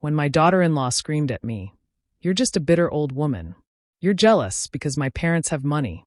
when my daughter-in-law screamed at me, "You're just a bitter old woman. You're jealous because my parents have money."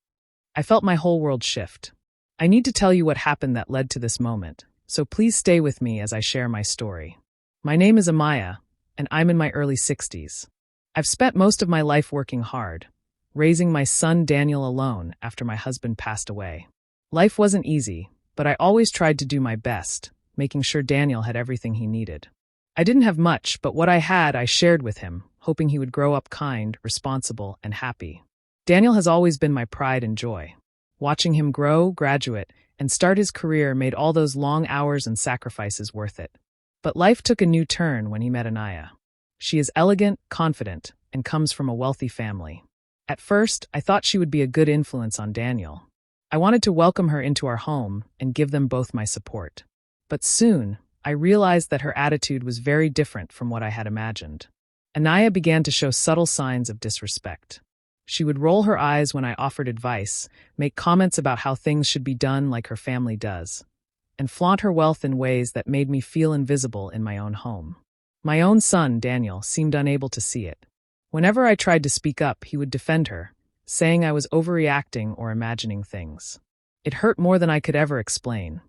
I felt my whole world shift. I need to tell you what happened that led to this moment, so please stay with me as I share my story. My name is Amaya, and I'm in my early 60s. I've spent most of my life working hard, raising my son Daniel alone after my husband passed away. Life wasn't easy, but I always tried to do my best, making sure Daniel had everything he needed. I didn't have much, but what I had I shared with him, hoping he would grow up kind, responsible, and happy. Daniel has always been my pride and joy. Watching him grow, graduate, and start his career made all those long hours and sacrifices worth it. But life took a new turn when he met Anaya. She is elegant, confident, and comes from a wealthy family. At first, I thought she would be a good influence on Daniel. I wanted to welcome her into our home and give them both my support. But soon, I realized that her attitude was very different from what I had imagined. Anaya began to show subtle signs of disrespect. She would roll her eyes when I offered advice, make comments about how things should be done like her family does, and flaunt her wealth in ways that made me feel invisible in my own home. My own son, Daniel, seemed unable to see it. Whenever I tried to speak up, he would defend her, saying I was overreacting or imagining things. It hurt more than I could ever explain.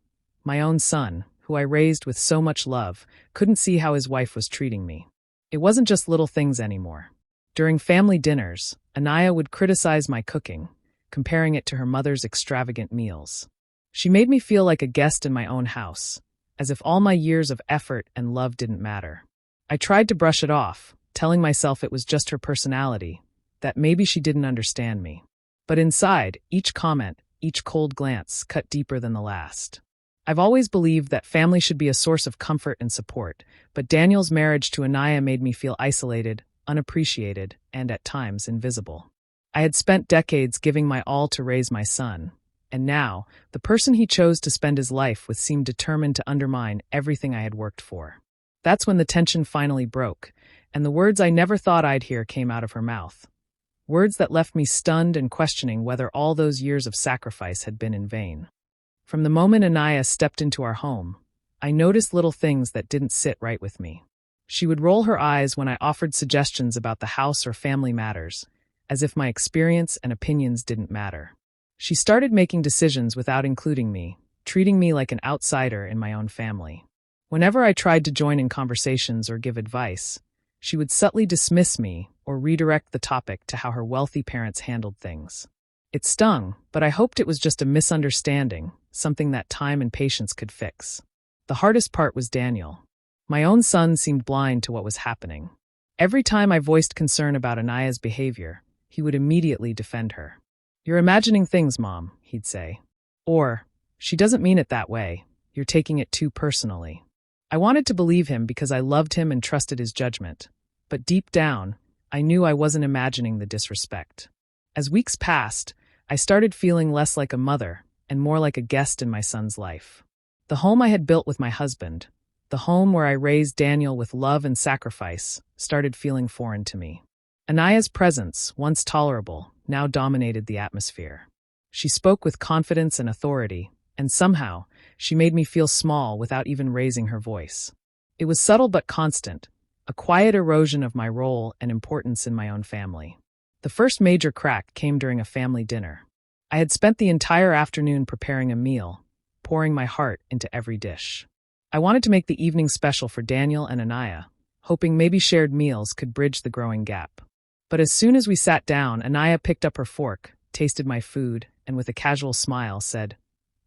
My own son, who I raised with so much love, couldn't see how his wife was treating me. It wasn't just little things anymore. During family dinners, Anaya would criticize my cooking, comparing it to her mother's extravagant meals. She made me feel like a guest in my own house, as if all my years of effort and love didn't matter. I tried to brush it off, telling myself it was just her personality, that maybe she didn't understand me. But inside, each comment, each cold glance cut deeper than the last. I've always believed that family should be a source of comfort and support, but Daniel's marriage to Anaya made me feel isolated, unappreciated, and at times invisible. I had spent decades giving my all to raise my son, and now, the person he chose to spend his life with seemed determined to undermine everything I had worked for. That's when the tension finally broke, and the words I never thought I'd hear came out of her mouth. Words that left me stunned and questioning whether all those years of sacrifice had been in vain. From the moment Anaya stepped into our home, I noticed little things that didn't sit right with me. She would roll her eyes when I offered suggestions about the house or family matters, as if my experience and opinions didn't matter. She started making decisions without including me, treating me like an outsider in my own family. Whenever I tried to join in conversations or give advice, she would subtly dismiss me or redirect the topic to how her wealthy parents handled things. It stung, but I hoped it was just a misunderstanding, something that time and patience could fix. The hardest part was Daniel. My own son seemed blind to what was happening. Every time I voiced concern about Anaya's behavior, he would immediately defend her. "You're imagining things, Mom," he'd say. Or, "She doesn't mean it that way. You're taking it too personally." I wanted to believe him because I loved him and trusted his judgment. But deep down, I knew I wasn't imagining the disrespect. As weeks passed, I started feeling less like a mother and more like a guest in my son's life. The home I had built with my husband, the home where I raised Daniel with love and sacrifice, started feeling foreign to me. Anaya's presence, once tolerable, now dominated the atmosphere. She spoke with confidence and authority, and somehow, she made me feel small without even raising her voice. It was subtle but constant, a quiet erosion of my role and importance in my own family. The first major crack came during a family dinner. I had spent the entire afternoon preparing a meal, pouring my heart into every dish. I wanted to make the evening special for Daniel and Anaya, hoping maybe shared meals could bridge the growing gap. But as soon as we sat down, Anaya picked up her fork, tasted my food, and with a casual smile said,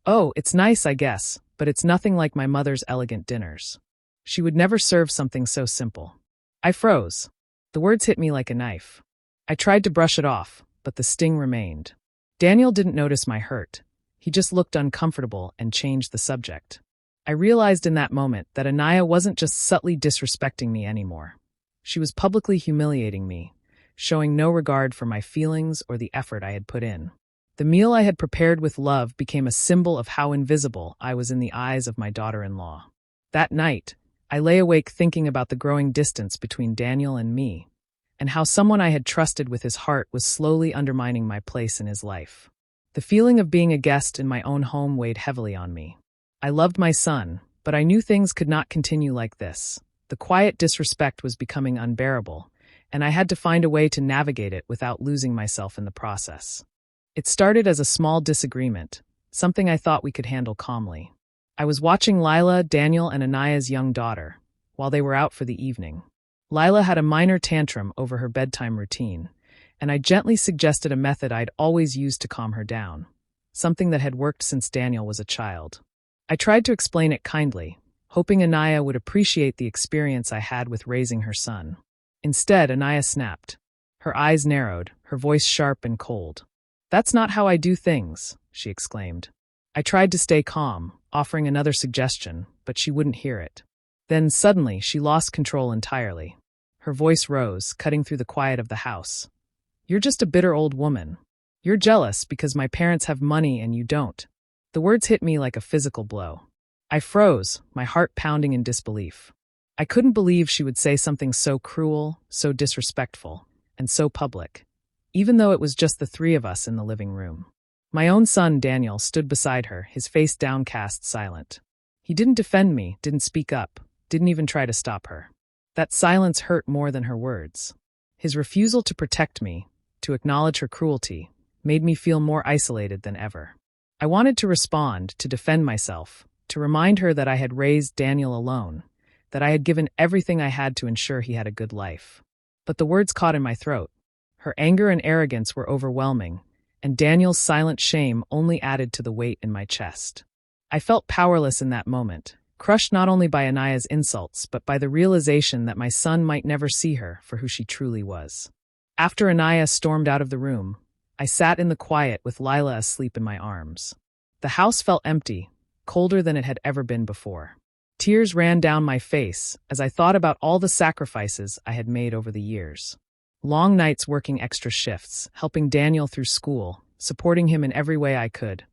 "Oh, it's nice, I guess, but it's nothing like my mother's elegant dinners." She would never serve something so simple. I froze. The words hit me like a knife. I tried to brush it off, but the sting remained. Daniel didn't notice my hurt. He just looked uncomfortable and changed the subject. I realized in that moment that Anaya wasn't just subtly disrespecting me anymore. She was publicly humiliating me, showing no regard for my feelings or the effort I had put in. The meal I had prepared with love became a symbol of how invisible I was in the eyes of my daughter-in-law. That night, I lay awake thinking about the growing distance between Daniel and me, and how someone I had trusted with his heart was slowly undermining my place in his life. The feeling of being a guest in my own home weighed heavily on me. I loved my son, but I knew things could not continue like this. The quiet disrespect was becoming unbearable, and I had to find a way to navigate it without losing myself in the process. It started as a small disagreement, something I thought we could handle calmly. I was watching Lila, Daniel, and Anaya's young daughter, while they were out for the evening. Lila had a minor tantrum over her bedtime routine, and I gently suggested a method I'd always used to calm her down, something that had worked since Daniel was a child. I tried to explain it kindly, hoping Anaya would appreciate the experience I had with raising her son. Instead, Anaya snapped. Her eyes narrowed, her voice sharp and cold. "That's not how I do things," she exclaimed. I tried to stay calm, offering another suggestion, but she wouldn't hear it. Then suddenly she lost control entirely. Her voice rose, cutting through the quiet of the house. "You're just a bitter old woman. You're jealous because my parents have money and you don't." The words hit me like a physical blow. I froze, my heart pounding in disbelief. I couldn't believe she would say something so cruel, so disrespectful, and so public, even though it was just the three of us in the living room. My own son, Daniel, stood beside her, his face downcast, silent. He didn't defend me, didn't speak up, didn't even try to stop her. That silence hurt more than her words. His refusal to protect me, to acknowledge her cruelty, made me feel more isolated than ever. I wanted to respond, to defend myself, to remind her that I had raised Daniel alone, that I had given everything I had to ensure he had a good life. But the words caught in my throat. Her anger and arrogance were overwhelming, and Daniel's silent shame only added to the weight in my chest. I felt powerless in that moment, crushed not only by Anaya's insults, but by the realization that my son might never see her for who she truly was. After Anaya stormed out of the room, I sat in the quiet with Lila asleep in my arms. The house felt empty, colder than it had ever been before. Tears ran down my face as I thought about all the sacrifices I had made over the years. Long nights working extra shifts, helping Daniel through school, supporting him in every way I could.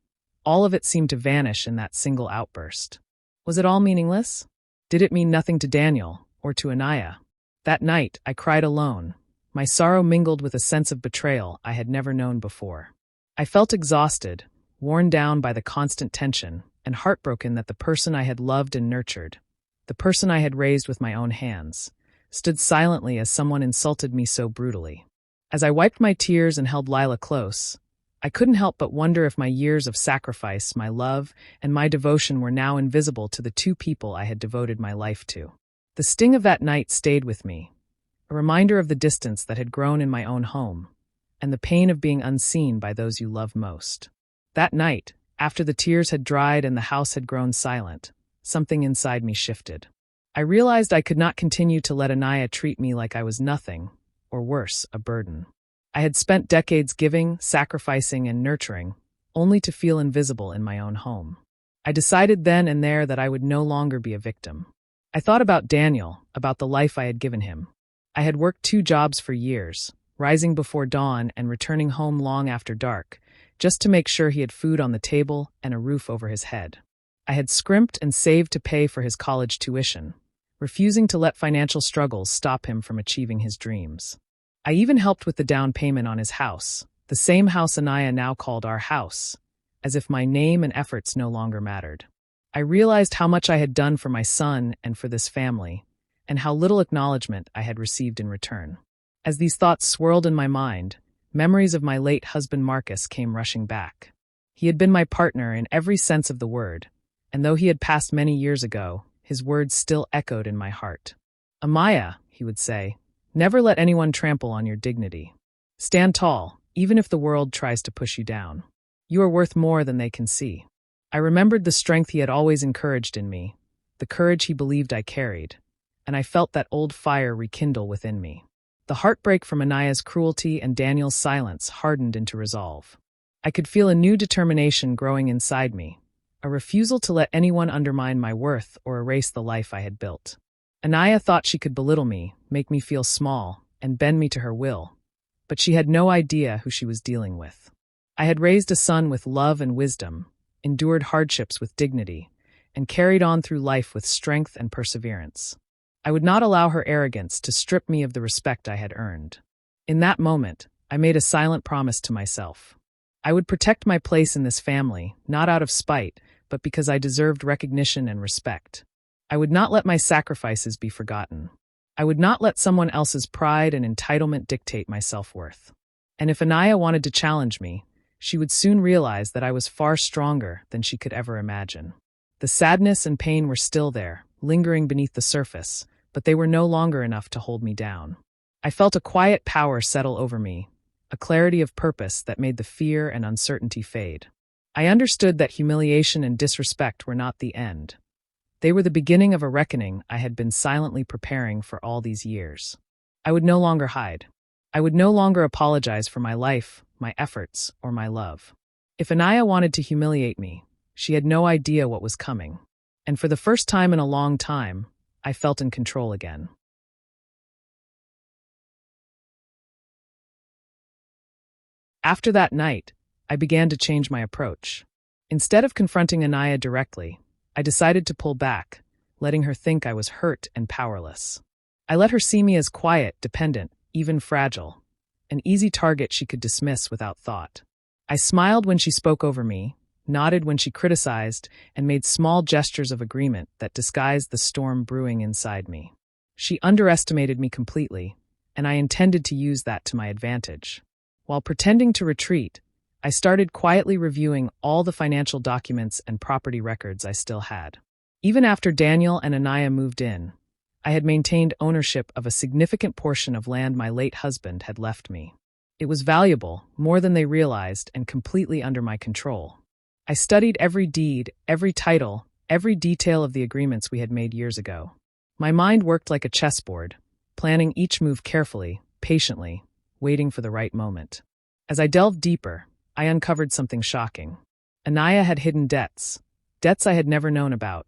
All of it seemed to vanish in that single outburst. Was it all meaningless? Did it mean nothing to Daniel, or to Anaya? That night, I cried alone, my sorrow mingled with a sense of betrayal I had never known before. I felt exhausted, worn down by the constant tension, and heartbroken that the person I had loved and nurtured, the person I had raised with my own hands, stood silently as someone insulted me so brutally. As I wiped my tears and held Lila close, I couldn't help but wonder if my years of sacrifice, my love, and my devotion were now invisible to the two people I had devoted my life to. The sting of that night stayed with me, a reminder of the distance that had grown in my own home, and the pain of being unseen by those you love most. That night, after the tears had dried and the house had grown silent, something inside me shifted. I realized I could not continue to let Anaya treat me like I was nothing, or worse, a burden. I had spent decades giving, sacrificing, and nurturing, only to feel invisible in my own home. I decided then and there that I would no longer be a victim. I thought about Daniel, about the life I had given him. I had worked 2 jobs for years, rising before dawn and returning home long after dark, just to make sure he had food on the table and a roof over his head. I had scrimped and saved to pay for his college tuition, refusing to let financial struggles stop him from achieving his dreams. I even helped with the down payment on his house, the same house Anaya now called our house, as if my name and efforts no longer mattered. I realized how much I had done for my son and for this family, and how little acknowledgement I had received in return. As these thoughts swirled in my mind, memories of my late husband Marcus came rushing back. He had been my partner in every sense of the word, and though he had passed many years ago, his words still echoed in my heart. "Amaya," he would say, "never let anyone trample on your dignity. Stand tall, even if the world tries to push you down. You are worth more than they can see." I remembered the strength he had always encouraged in me, the courage he believed I carried, and I felt that old fire rekindle within me. The heartbreak from Anaya's cruelty and Daniel's silence hardened into resolve. I could feel a new determination growing inside me, a refusal to let anyone undermine my worth or erase the life I had built. Anaya thought she could belittle me, make me feel small, and bend me to her will, but she had no idea who she was dealing with. I had raised a son with love and wisdom, endured hardships with dignity, and carried on through life with strength and perseverance. I would not allow her arrogance to strip me of the respect I had earned. In that moment, I made a silent promise to myself. I would protect my place in this family, not out of spite, but because I deserved recognition and respect. I would not let my sacrifices be forgotten. I would not let someone else's pride and entitlement dictate my self-worth. And if Anaya wanted to challenge me, she would soon realize that I was far stronger than she could ever imagine. The sadness and pain were still there, lingering beneath the surface, but they were no longer enough to hold me down. I felt a quiet power settle over me, a clarity of purpose that made the fear and uncertainty fade. I understood that humiliation and disrespect were not the end. They were the beginning of a reckoning I had been silently preparing for all these years. I would no longer hide. I would no longer apologize for my life, my efforts, or my love. If Anaya wanted to humiliate me, she had no idea what was coming. And for the first time in a long time, I felt in control again. After that night, I began to change my approach. Instead of confronting Anaya directly, I decided to pull back, letting her think I was hurt and powerless. I let her see me as quiet, dependent, even fragile, an easy target she could dismiss without thought. I smiled when she spoke over me, nodded when she criticized, and made small gestures of agreement that disguised the storm brewing inside me. She underestimated me completely, and I intended to use that to my advantage. While pretending to retreat, I started quietly reviewing all the financial documents and property records I still had. Even after Daniel and Anaya moved in, I had maintained ownership of a significant portion of land my late husband had left me. It was valuable, more than they realized, and completely under my control. I studied every deed, every title, every detail of the agreements we had made years ago. My mind worked like a chessboard, planning each move carefully, patiently, waiting for the right moment. As I delved deeper, I uncovered something shocking. Anaya had hidden debts I had never known about,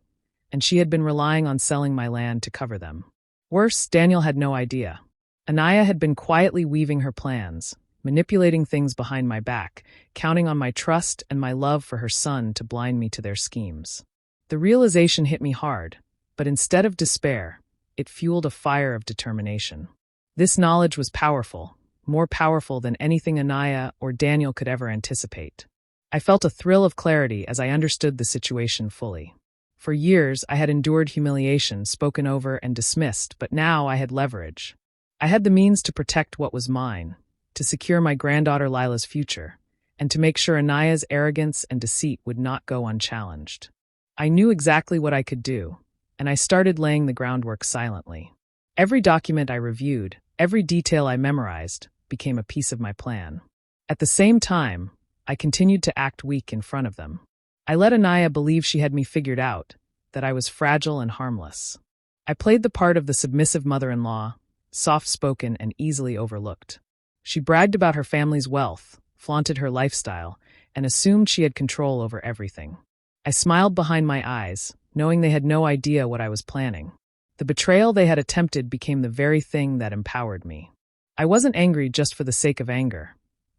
and she had been relying on selling my land to cover them. Worse, Daniel had no idea. Anaya had been quietly weaving her plans, manipulating things behind my back, counting on my trust and my love for her son to blind me to their schemes. The realization hit me hard, but instead of despair, it fueled a fire of determination. This knowledge was powerful, more powerful than anything Anaya or Daniel could ever anticipate. I felt a thrill of clarity as I understood the situation fully. For years, I had endured humiliation, spoken over and dismissed, but now I had leverage. I had the means to protect what was mine, to secure my granddaughter Lila's future, and to make sure Anaya's arrogance and deceit would not go unchallenged. I knew exactly what I could do, and I started laying the groundwork silently. Every document I reviewed, every detail I memorized, became a piece of my plan. At the same time, I continued to act weak in front of them. I let Anaya believe she had me figured out, that I was fragile and harmless. I played the part of the submissive mother-in-law, soft-spoken and easily overlooked. She bragged about her family's wealth, flaunted her lifestyle, and assumed she had control over everything. I smiled behind my eyes, knowing they had no idea what I was planning. The betrayal they had attempted became the very thing that empowered me. I wasn't angry just for the sake of anger.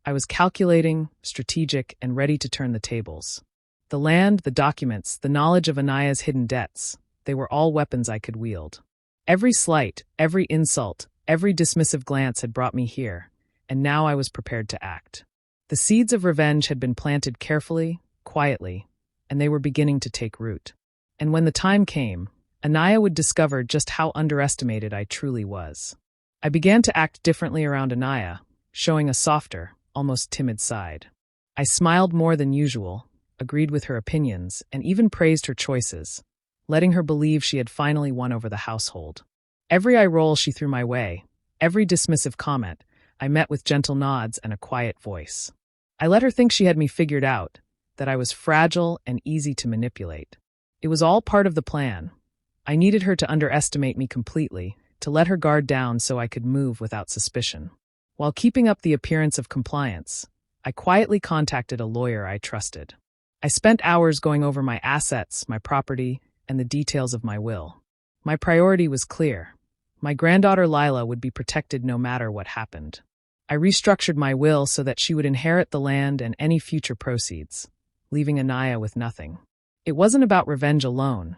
I was calculating, strategic, and ready to turn the tables. The land, the documents, the knowledge of Anaya's hidden debts, they were all weapons I could wield. Every slight, every insult, every dismissive glance had brought me here, and now I was prepared to act. The seeds of revenge had been planted carefully, quietly, and they were beginning to take root. And when the time came, Anaya would discover just how underestimated I truly was. I began to act differently around Anaya, showing a softer, almost timid side. I smiled more than usual, agreed with her opinions, and even praised her choices, letting her believe she had finally won over the household. Every eye roll she threw my way, every dismissive comment, I met with gentle nods and a quiet voice. I let her think she had me figured out, that I was fragile and easy to manipulate. It was all part of the plan. I needed her to underestimate me completely, to let her guard down so I could move without suspicion. While keeping up the appearance of compliance, I quietly contacted a lawyer I trusted. I spent hours going over my assets, my property, and the details of my will. My priority was clear. My granddaughter Lila would be protected no matter what happened. I restructured my will so that she would inherit the land and any future proceeds, leaving Anaya with nothing. It wasn't about revenge alone.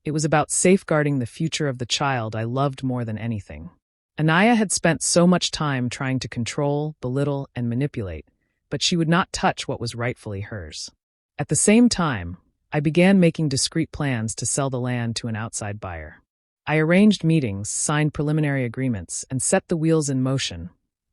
It was about safeguarding the future of the child I loved more than anything. Anaya had spent so much time trying to control, belittle, and manipulate, but she would not touch what was rightfully hers. At the same time, I began making discreet plans to sell the land to an outside buyer. I arranged meetings, signed preliminary agreements, and set the wheels in motion,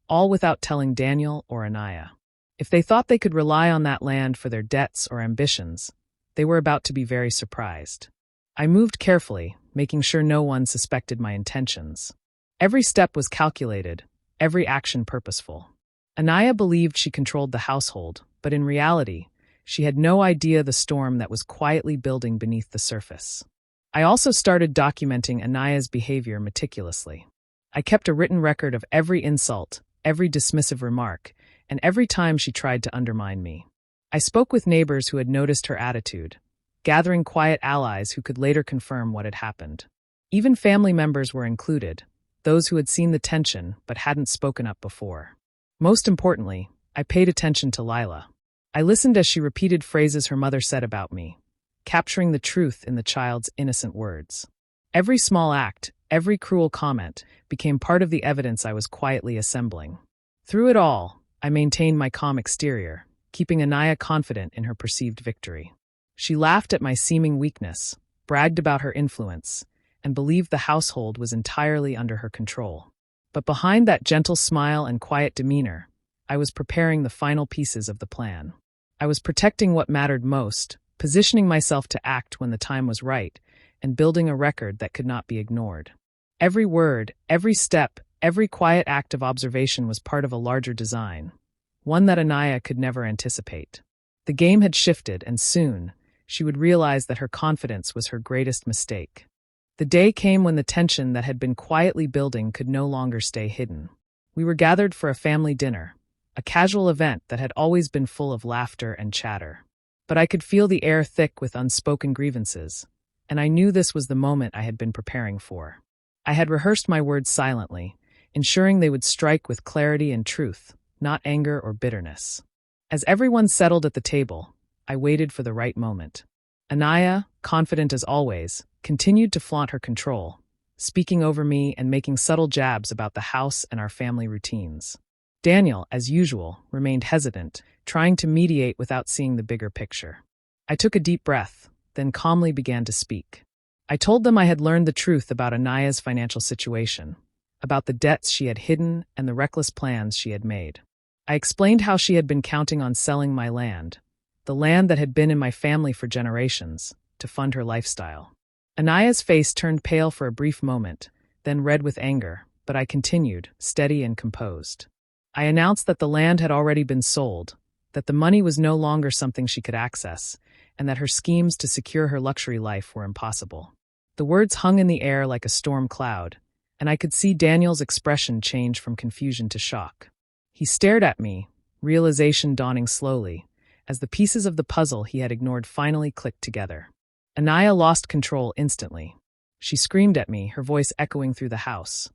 all without telling Daniel or Anaya. If they thought they could rely on that land for their debts or ambitions, they were about to be very surprised. I moved carefully, making sure no one suspected my intentions. Every step was calculated, every action purposeful. Anaya believed she controlled the household, but in reality, she had no idea the storm that was quietly building beneath the surface. I also started documenting Anaya's behavior meticulously. I kept a written record of every insult, every dismissive remark, and every time she tried to undermine me. I spoke with neighbors who had noticed her attitude, gathering quiet allies who could later confirm what had happened. Even family members were included, those who had seen the tension but hadn't spoken up before. Most importantly, I paid attention to Lila. I listened as she repeated phrases her mother said about me, capturing the truth in the child's innocent words. Every small act, every cruel comment, became part of the evidence I was quietly assembling. Through it all, I maintained my calm exterior, keeping Anaya confident in her perceived victory. She laughed at my seeming weakness, bragged about her influence, and believed the household was entirely under her control. But behind that gentle smile and quiet demeanor, I was preparing the final pieces of the plan. I was protecting what mattered most, positioning myself to act when the time was right, and building a record that could not be ignored. Every word, every step, every quiet act of observation was part of a larger design, one that Anaya could never anticipate. The game had shifted, and soon, she would realize that her confidence was her greatest mistake. The day came when the tension that had been quietly building could no longer stay hidden. We were gathered for a family dinner, a casual event that had always been full of laughter and chatter. But I could feel the air thick with unspoken grievances, and I knew this was the moment I had been preparing for. I had rehearsed my words silently, ensuring they would strike with clarity and truth, not anger or bitterness. As everyone settled at the table, I waited for the right moment. Anaya, confident as always, continued to flaunt her control, speaking over me and making subtle jabs about the house and our family routines. Daniel, as usual, remained hesitant, trying to mediate without seeing the bigger picture. I took a deep breath, then calmly began to speak. I told them I had learned the truth about Anaya's financial situation, about the debts she had hidden and the reckless plans she had made. I explained how she had been counting on selling my land, the land that had been in my family for generations, to fund her lifestyle. Anaya's face turned pale for a brief moment, then red with anger, but I continued, steady and composed. I announced that the land had already been sold, that the money was no longer something she could access, and that her schemes to secure her luxury life were impossible. The words hung in the air like a storm cloud, and I could see Daniel's expression change from confusion to shock. He stared at me, realization dawning slowly, as the pieces of the puzzle he had ignored finally clicked together. Anaya lost control instantly. She screamed at me, her voice echoing through the house.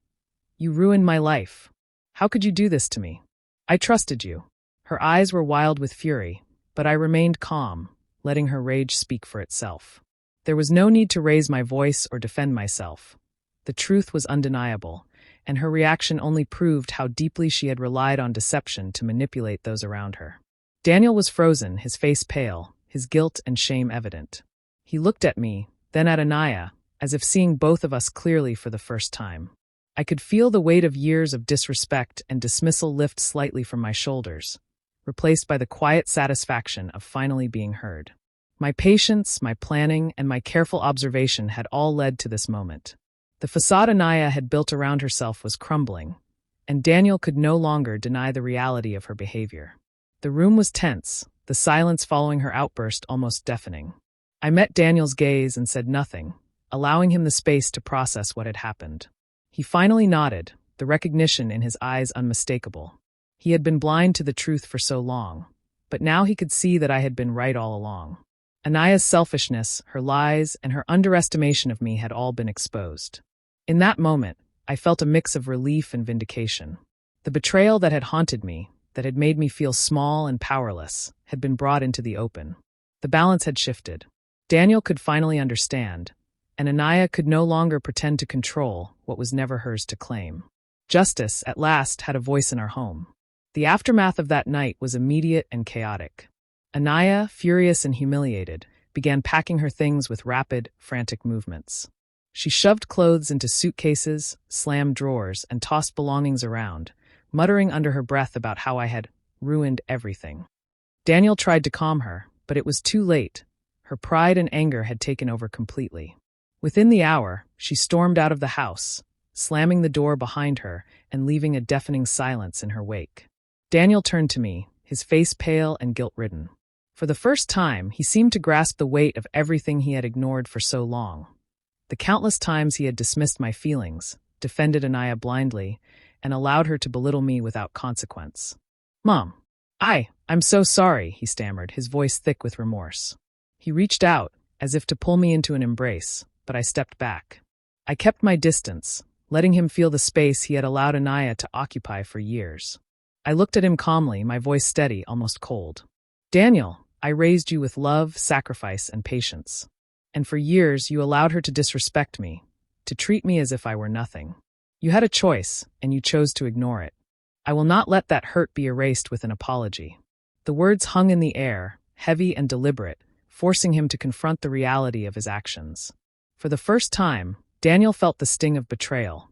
"You ruined my life. How could you do this to me? I trusted you." Her eyes were wild with fury, but I remained calm, letting her rage speak for itself. There was no need to raise my voice or defend myself. The truth was undeniable, and her reaction only proved how deeply she had relied on deception to manipulate those around her. Daniel was frozen, his face pale, his guilt and shame evident. He looked at me, then at Anaya, as if seeing both of us clearly for the first time. I could feel the weight of years of disrespect and dismissal lift slightly from my shoulders, replaced by the quiet satisfaction of finally being heard. My patience, my planning, and my careful observation had all led to this moment. The facade Anaya had built around herself was crumbling, and Daniel could no longer deny the reality of her behavior. The room was tense, the silence following her outburst almost deafening. I met Daniel's gaze and said nothing, allowing him the space to process what had happened. He finally nodded, the recognition in his eyes unmistakable. He had been blind to the truth for so long, but now he could see that I had been right all along. Anaya's selfishness, her lies, and her underestimation of me had all been exposed. In that moment, I felt a mix of relief and vindication. The betrayal that had haunted me, that had made me feel small and powerless, had been brought into the open. The balance had shifted. Daniel could finally understand, and Anaya could no longer pretend to control what was never hers to claim. Justice, at last, had a voice in our home. The aftermath of that night was immediate and chaotic. Anaya, furious and humiliated, began packing her things with rapid, frantic movements. She shoved clothes into suitcases, slammed drawers, and tossed belongings around, muttering under her breath about how I had ruined everything. Daniel tried to calm her, but it was too late. Her pride and anger had taken over completely. Within the hour, she stormed out of the house, slamming the door behind her and leaving a deafening silence in her wake. Daniel turned to me, his face pale and guilt-ridden. For the first time, he seemed to grasp the weight of everything he had ignored for so long. The countless times he had dismissed my feelings, defended Anaya blindly, and allowed her to belittle me without consequence. "Mom, I'm so sorry," he stammered, his voice thick with remorse. He reached out, as if to pull me into an embrace, but I stepped back. I kept my distance, letting him feel the space he had allowed Anaya to occupy for years. I looked at him calmly, my voice steady, almost cold. "Daniel, I raised you with love, sacrifice, and patience. And for years you allowed her to disrespect me, to treat me as if I were nothing. You had a choice, and you chose to ignore it. I will not let that hurt be erased with an apology." The words hung in the air, heavy and deliberate, forcing him to confront the reality of his actions. For the first time, Daniel felt the sting of betrayal,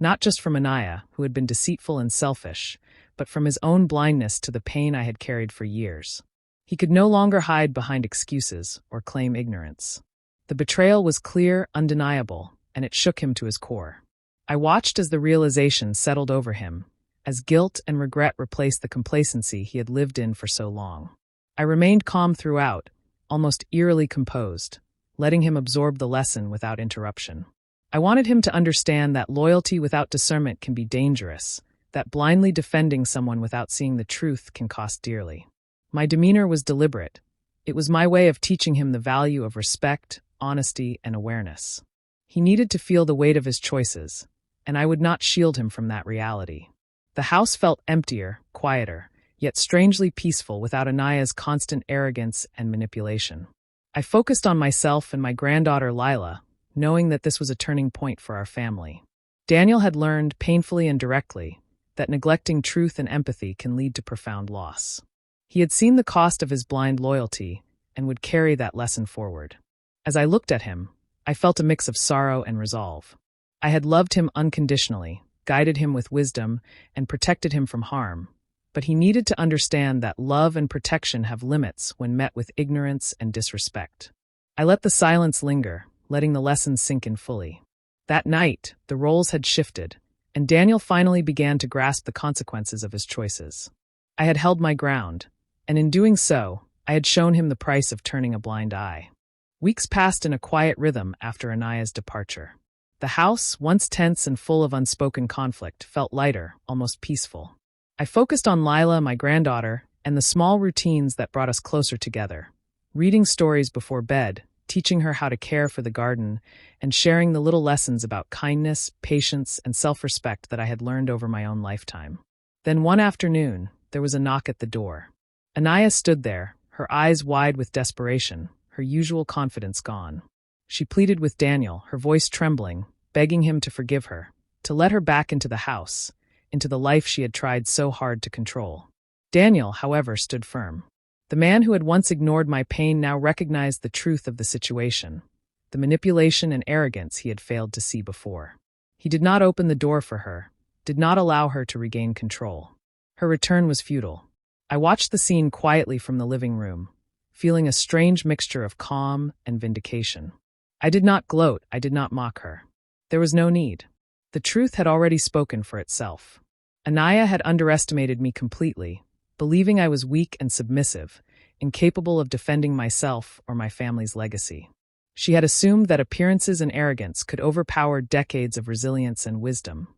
not just from Anaya, who had been deceitful and selfish, but from his own blindness to the pain I had carried for years. He could no longer hide behind excuses or claim ignorance. The betrayal was clear, undeniable, and it shook him to his core. I watched as the realization settled over him, as guilt and regret replaced the complacency he had lived in for so long. I remained calm throughout, almost eerily composed, letting him absorb the lesson without interruption. I wanted him to understand that loyalty without discernment can be dangerous, that blindly defending someone without seeing the truth can cost dearly. My demeanor was deliberate. It was my way of teaching him the value of respect, honesty, and awareness. He needed to feel the weight of his choices, and I would not shield him from that reality. The house felt emptier, quieter, yet strangely peaceful without Anaya's constant arrogance and manipulation. I focused on myself and my granddaughter Lila, knowing that this was a turning point for our family. Daniel had learned, painfully and directly, that neglecting truth and empathy can lead to profound loss. He had seen the cost of his blind loyalty and would carry that lesson forward. As I looked at him, I felt a mix of sorrow and resolve. I had loved him unconditionally, guided him with wisdom, and protected him from harm, but he needed to understand that love and protection have limits when met with ignorance and disrespect. I let the silence linger, letting the lesson sink in fully. That night, the roles had shifted, and Daniel finally began to grasp the consequences of his choices. I had held my ground, and in doing so, I had shown him the price of turning a blind eye. Weeks passed in a quiet rhythm after Anaya's departure. The house, once tense and full of unspoken conflict, felt lighter, almost peaceful. I focused on Lila, my granddaughter, and the small routines that brought us closer together. Reading stories before bed, teaching her how to care for the garden, and sharing the little lessons about kindness, patience, and self-respect that I had learned over my own lifetime. Then one afternoon, there was a knock at the door. Anaya stood there, her eyes wide with desperation, her usual confidence gone. She pleaded with Daniel, her voice trembling, begging him to forgive her, to let her back into the house, into the life she had tried so hard to control. Daniel, however, stood firm. The man who had once ignored my pain now recognized the truth of the situation, the manipulation and arrogance he had failed to see before. He did not open the door for her, did not allow her to regain control. Her return was futile. I watched the scene quietly from the living room, feeling a strange mixture of calm and vindication. I did not gloat, I did not mock her. There was no need. The truth had already spoken for itself. Anaya had underestimated me completely, believing I was weak and submissive, incapable of defending myself or my family's legacy. She had assumed that appearances and arrogance could overpower decades of resilience and wisdom,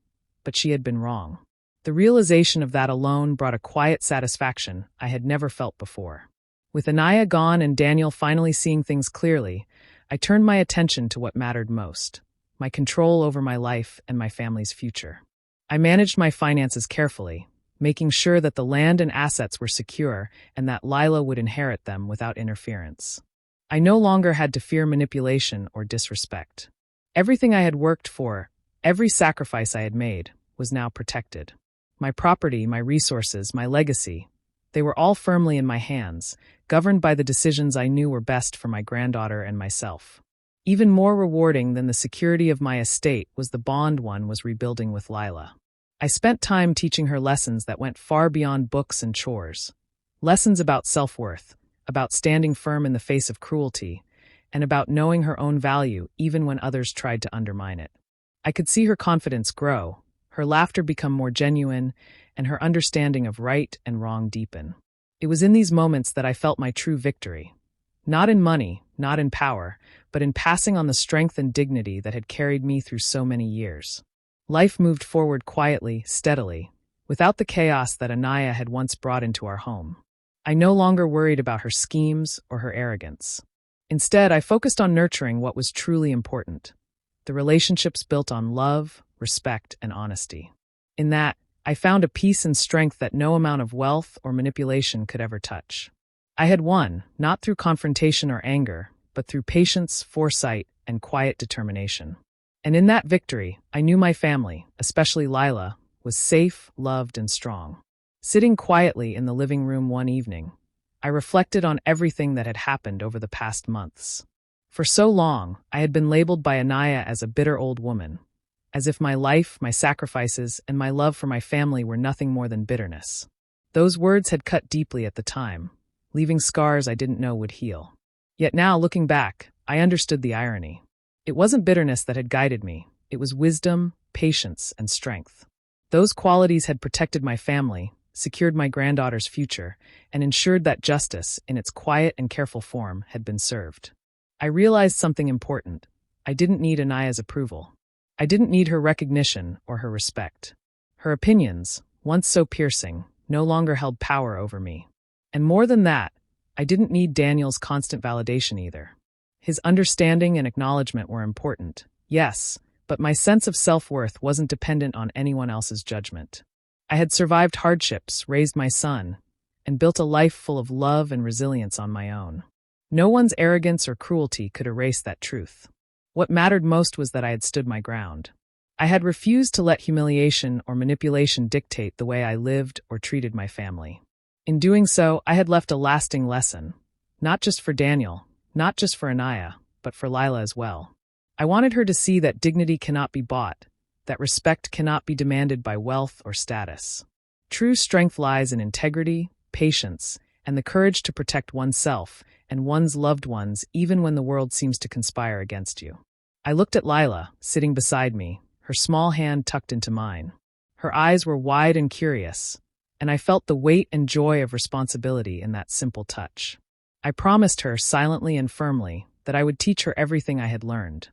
but she had been wrong. The realization of that alone brought a quiet satisfaction I had never felt before. With Anaya gone and Daniel finally seeing things clearly, I turned my attention to what mattered most, my control over my life and my family's future. I managed my finances carefully, making sure that the land and assets were secure and that Lila would inherit them without interference. I no longer had to fear manipulation or disrespect. Everything I had worked for, every sacrifice I had made, was now protected. My property, my resources, my legacy, they were all firmly in my hands, governed by the decisions I knew were best for my granddaughter and myself. Even more rewarding than the security of my estate was the bond one was rebuilding with Lila. I spent time teaching her lessons that went far beyond books and chores. Lessons about self-worth, about standing firm in the face of cruelty, and about knowing her own value even when others tried to undermine it. I could see her confidence grow, her laughter become more genuine, and her understanding of right and wrong deepen. It was in these moments that I felt my true victory. Not in money, not in power, but in passing on the strength and dignity that had carried me through so many years. Life moved forward quietly, steadily, without the chaos that Anaya had once brought into our home. I no longer worried about her schemes or her arrogance. Instead, I focused on nurturing what was truly important, the relationships built on love, respect, and honesty. In that, I found a peace and strength that no amount of wealth or manipulation could ever touch. I had won, not through confrontation or anger, but through patience, foresight, and quiet determination. And in that victory, I knew my family, especially Lila, was safe, loved, and strong. Sitting quietly in the living room one evening, I reflected on everything that had happened over the past months. For so long, I had been labeled by Anaya as a bitter old woman, as if my life, my sacrifices, and my love for my family were nothing more than bitterness. Those words had cut deeply at the time, leaving scars I didn't know would heal. Yet now, looking back, I understood the irony. It wasn't bitterness that had guided me, it was wisdom, patience, and strength. Those qualities had protected my family, secured my granddaughter's future, and ensured that justice, in its quiet and careful form, had been served. I realized something important. I didn't need Anaya's approval. I didn't need her recognition or her respect. Her opinions, once so piercing, no longer held power over me. And more than that, I didn't need Daniel's constant validation either. His understanding and acknowledgement were important, yes, but my sense of self-worth wasn't dependent on anyone else's judgment. I had survived hardships, raised my son, and built a life full of love and resilience on my own. No one's arrogance or cruelty could erase that truth. What mattered most was that I had stood my ground. I had refused to let humiliation or manipulation dictate the way I lived or treated my family. In doing so, I had left a lasting lesson, not just for Daniel, not just for Anaya, but for Lila as well. I wanted her to see that dignity cannot be bought, that respect cannot be demanded by wealth or status. True strength lies in integrity, patience, and the courage to protect oneself and one's loved ones even when the world seems to conspire against you. I looked at Lila, sitting beside me, her small hand tucked into mine. Her eyes were wide and curious, and I felt the weight and joy of responsibility in that simple touch. I promised her, silently and firmly, that I would teach her everything I had learned,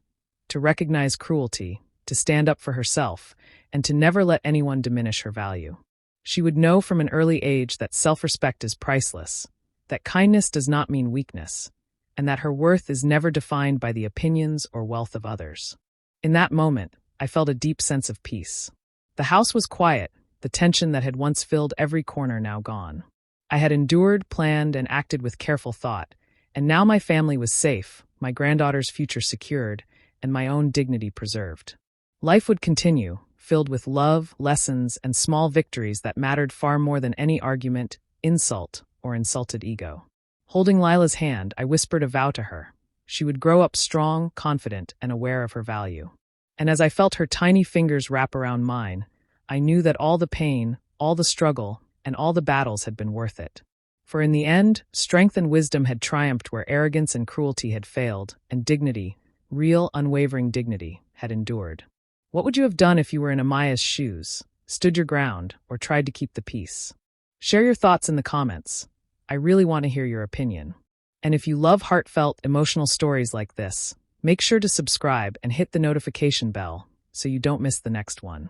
to recognize cruelty, to stand up for herself, and to never let anyone diminish her value. She would know from an early age that self-respect is priceless, that kindness does not mean weakness, and that her worth is never defined by the opinions or wealth of others. In that moment, I felt a deep sense of peace. The house was quiet, the tension that had once filled every corner now gone. I had endured, planned, and acted with careful thought, and now my family was safe, my granddaughter's future secured, and my own dignity preserved. Life would continue, filled with love, lessons, and small victories that mattered far more than any argument, insult, or insulted ego. Holding Lila's hand, I whispered a vow to her. She would grow up strong, confident, and aware of her value. And as I felt her tiny fingers wrap around mine, I knew that all the pain, all the struggle, and all the battles had been worth it. For in the end, strength and wisdom had triumphed where arrogance and cruelty had failed, and dignity, real, unwavering dignity, had endured. What would you have done if you were in Amaya's shoes, stood your ground, or tried to keep the peace? Share your thoughts in the comments. I really want to hear your opinion. And if you love heartfelt, emotional stories like this, make sure to subscribe and hit the notification bell so you don't miss the next one.